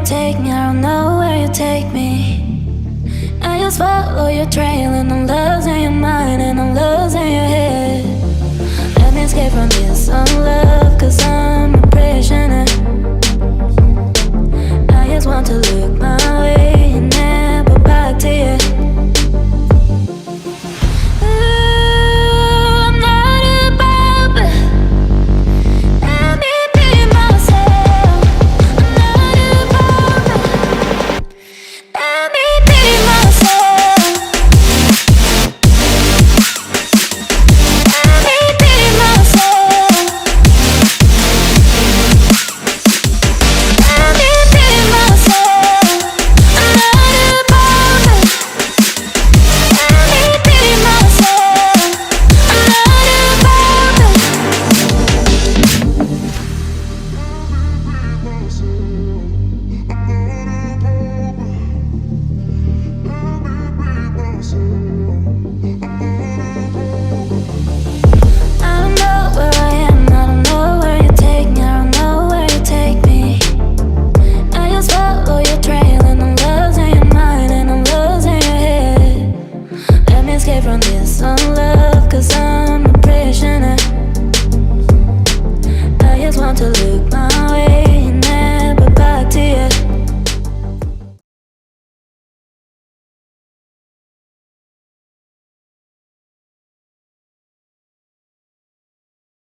you take me, I don't know where you take me. I just follow your trail and I'm losing your mind and I'm losing your head. Let me escape from this love, cause I'm a prisoner. I just want to look my way and never back to you.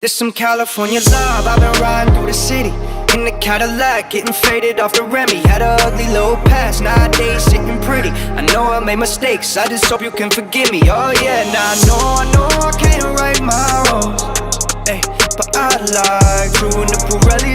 There's some California love, I've been riding through the city in the Cadillac, getting faded off the Remy. Had a ugly little past, nowadays sitting pretty. I know I made mistakes, I just hope you can forgive me. Oh yeah, now I know I can't right my wrongs, hey, but I like cruising the Pirelli